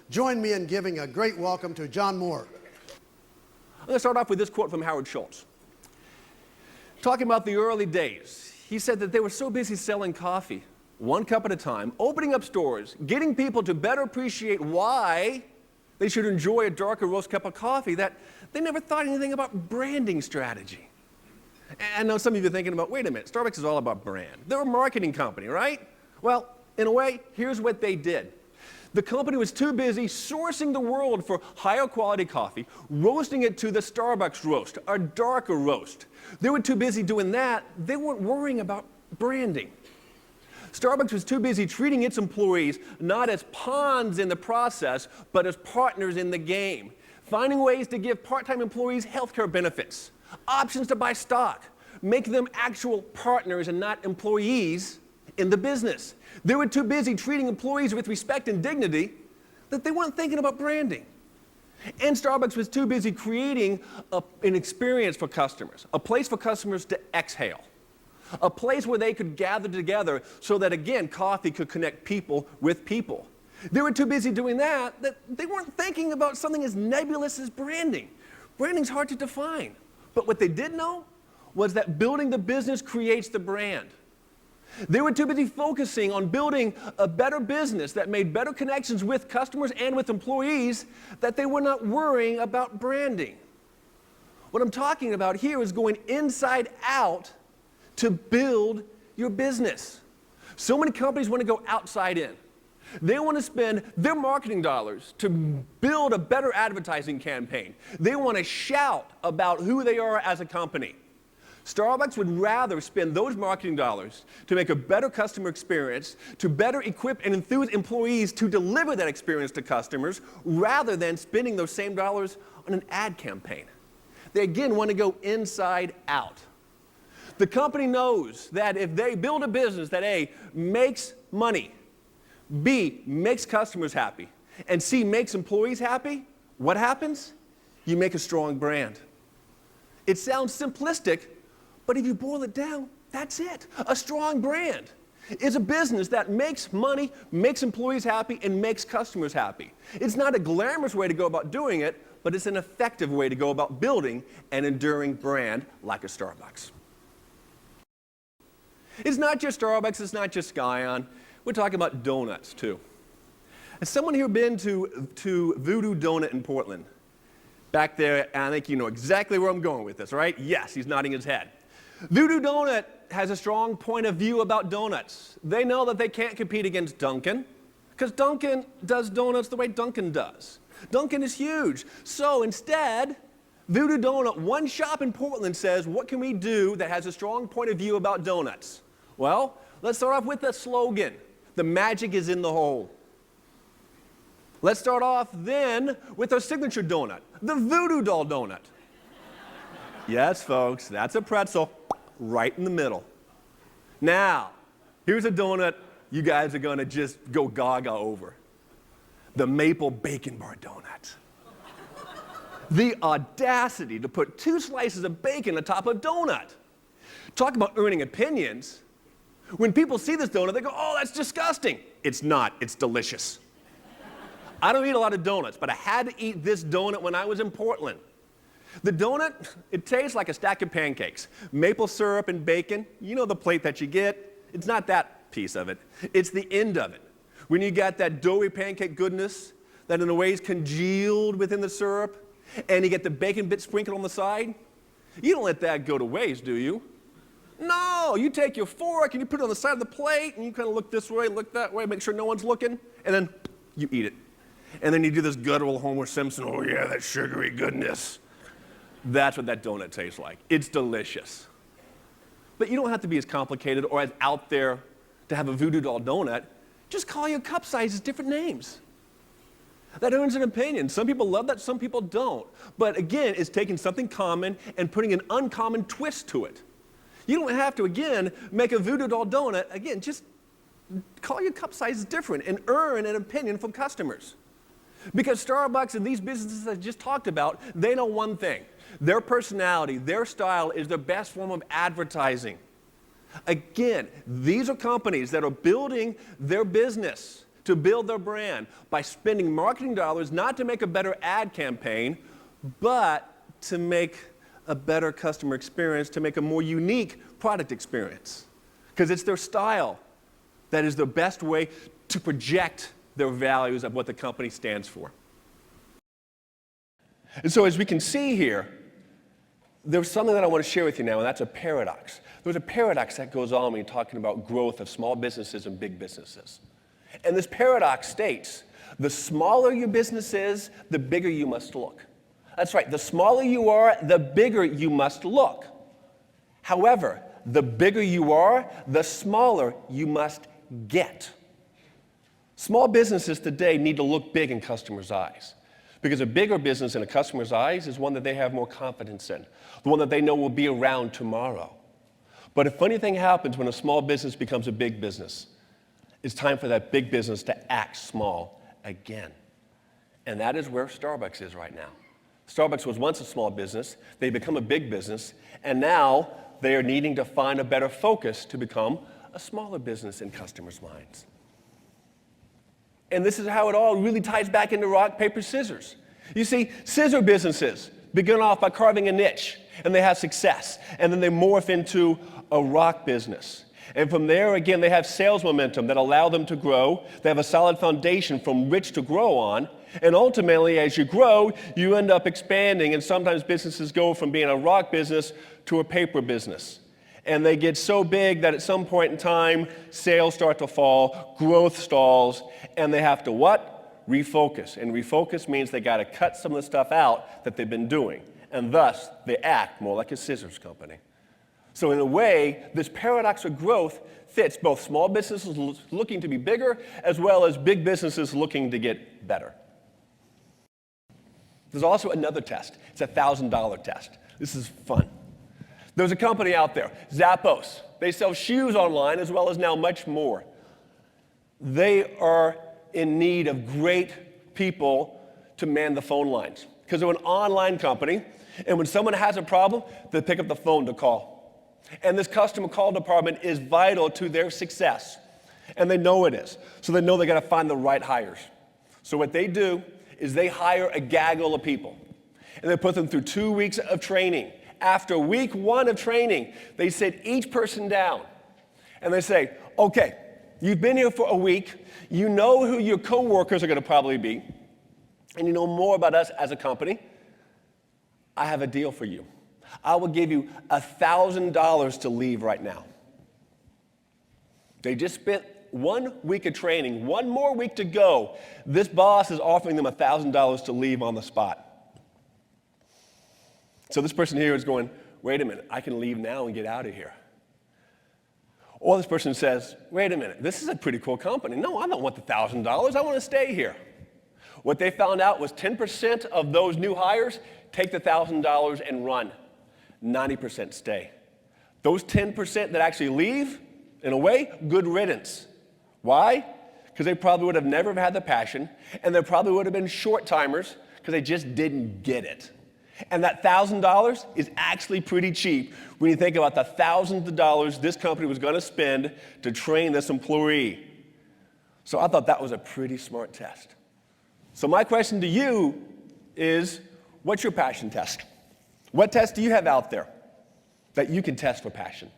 join me in giving a great welcome to John Moore. I'm going to start off with this quote from Howard Schultz. Talking about the early days, he said that they were so busy selling coffee, one cup at a time, opening up stores, getting people to better appreciate why they should enjoy a darker roast cup of coffee, that they never thought anything about branding strategy. And I know some of you are thinking about, wait a minute, Starbucks is all about brand. They're a marketing company, right? Well, in a way, here's what they did. The company was too busy sourcing the world for higher quality coffee, roasting it to the Starbucks roast, a darker roast. They were too busy doing that, they weren't worrying about branding. Starbucks was too busy treating its employees not as pawns in the process, but as partners in the game, finding ways to give part-time employees healthcare benefits, options to buy stock, making them actual partners and not employees in the business. They were too busy treating employees with respect and dignity that they weren't thinking about branding. And Starbucks was too busy creating an experience for customers, a place for customers to exhale, a place where they could gather together so that, again, coffee could connect people with people. They were too busy doing that they weren't thinking about something as nebulous as branding. Branding's hard to define. But what they did know was that building the business creates the brand. They were too busy focusing on building a better business that made better connections with customers and with employees that they were not worrying about branding. What I'm talking about here is going inside out to build your business. So many companies want to go outside in. They want to spend their marketing dollars to build a better advertising campaign. They want to shout about who they are as a company. Starbucks would rather spend those marketing dollars to make a better customer experience, to better equip and enthuse employees to deliver that experience to customers, rather than spending those same dollars on an ad campaign. They again want to go inside out. The company knows that if they build a business that A, makes money, B, makes customers happy, and C, makes employees happy, what happens? You make a strong brand. It sounds simplistic, but if you boil it down, that's it. A strong brand is a business that makes money, makes employees happy, and makes customers happy. It's not a glamorous way to go about doing it, but it's an effective way to go about building an enduring brand like a Starbucks. It's not just Starbucks, it's not just Scion. We're talking about donuts, too. Has someone here been to Voodoo Donut in Portland? Back there, I think you know exactly where I'm going with this, right? Yes, he's nodding his head. Voodoo Donut has a strong point of view about donuts. They know that they can't compete against Dunkin', because Dunkin' does donuts the way Dunkin' does. Dunkin' is huge. So instead, Voodoo Donut, one shop in Portland, says, what can we do that has a strong point of view about donuts? Well, let's start off with the slogan. The magic is in the hole. Let's start off then with our signature donut, the Voodoo Doll Donut. Yes, folks, that's a pretzel right in the middle. Now, here's a donut you guys are going to just go gaga over. The Maple Bacon Bar Donut. The audacity to put 2 slices of bacon atop a donut. Talk about earning opinions. When people see this donut, they go, oh, that's disgusting. It's not, it's delicious. I don't eat a lot of donuts, but I had to eat this donut when I was in Portland. The donut, it tastes like a stack of pancakes. Maple syrup and bacon, you know the plate that you get. It's not that piece of it. It's the end of it. When you got that doughy pancake goodness that in a way is congealed within the syrup, and you get the bacon bit sprinkled on the side, you don't let that go to waste, do you? No, you take your fork and you put it on the side of the plate, and you kind of look this way, look that way, make sure no one's looking, and then you eat it. And then you do this guttural Homer Simpson, oh yeah, that sugary goodness. That's what that donut tastes like. It's delicious. But you don't have to be as complicated or as out there to have a Voodoo Doll Donut. Just call your cup sizes different names. That earns an opinion. Some people love that, some people don't. But again, it's taking something common and putting an uncommon twist to it. You don't have to, again, make a Voodoo Doll Donut. Again, just call your cup sizes different and earn an opinion from customers. Because Starbucks and these businesses I just talked about, they know one thing. Their personality, their style is the best form of advertising. Again, these are companies that are building their business to build their brand by spending marketing dollars not to make a better ad campaign, but to make a better customer experience, to make a more unique product experience. Because it's their style that is the best way to project their values of what the company stands for. And so as we can see here, there's something that I want to share with you now, and that's a paradox. There's a paradox that goes on when you're talking about growth of small businesses and big businesses. And this paradox states, the smaller your business is, the bigger you must look. That's right, the smaller you are, the bigger you must look. However, the bigger you are, the smaller you must get. Small businesses today need to look big in customers' eyes. Because a bigger business in a customer's eyes is one that they have more confidence in, the one that they know will be around tomorrow. But a funny thing happens when a small business becomes a big business. It's time for that big business to act small again. And that is where Starbucks is right now. Starbucks was once a small business, they become a big business, and now they are needing to find a better focus to become a smaller business in customers' minds. And this is how it all really ties back into rock, paper, scissors. You see, scissor businesses begin off by carving a niche, and they have success. And then they morph into a rock business. And from there, again, they have sales momentum that allow them to grow. They have a solid foundation from which to grow on. And ultimately, as you grow, you end up expanding. And sometimes businesses go from being a rock business to a paper business. And they get so big that at some point in time, sales start to fall, growth stalls, and they have to what? Refocus. And refocus means they got to cut some of the stuff out that they've been doing. And thus, they act more like a scissors company. So in a way, this paradox of growth fits both small businesses looking to be bigger as well as big businesses looking to get better. There's also another test. It's a $1,000 test. This is fun. There's a company out there, Zappos. They sell shoes online as well as now much more. They are in need of great people to man the phone lines because they're an online company, and when someone has a problem, they pick up the phone to call. And this customer call department is vital to their success, and they know it is. So they know they got to find the right hires. So what they do is they hire a gaggle of people, and they put them through 2 weeks of training. After week 1 of training, they sit each person down and they say, okay, you've been here for a week, you know who your coworkers are going to probably be, and you know more about us as a company. I have a deal for you. I will give you $1,000 to leave right now. They just spent 1 week of training, 1 more week to go. This boss is offering them $1,000 to leave on the spot. So this person here is going, wait a minute, I can leave now and get out of here. Or this person says, wait a minute, this is a pretty cool company. No, I don't want the $1,000, I want to stay here. What they found out was 10% of those new hires take the $1,000 and run. 90% stay. Those 10% that actually leave, in a way, good riddance. Why? Because they probably would have never had the passion, and they probably would have been short-timers because they just didn't get it. And that $1,000 is actually pretty cheap when you think about the thousands of dollars this company was going to spend to train this employee. So I thought that was a pretty smart test. So my question to you is, what's your passion test? What test do you have out there that you can test for passion?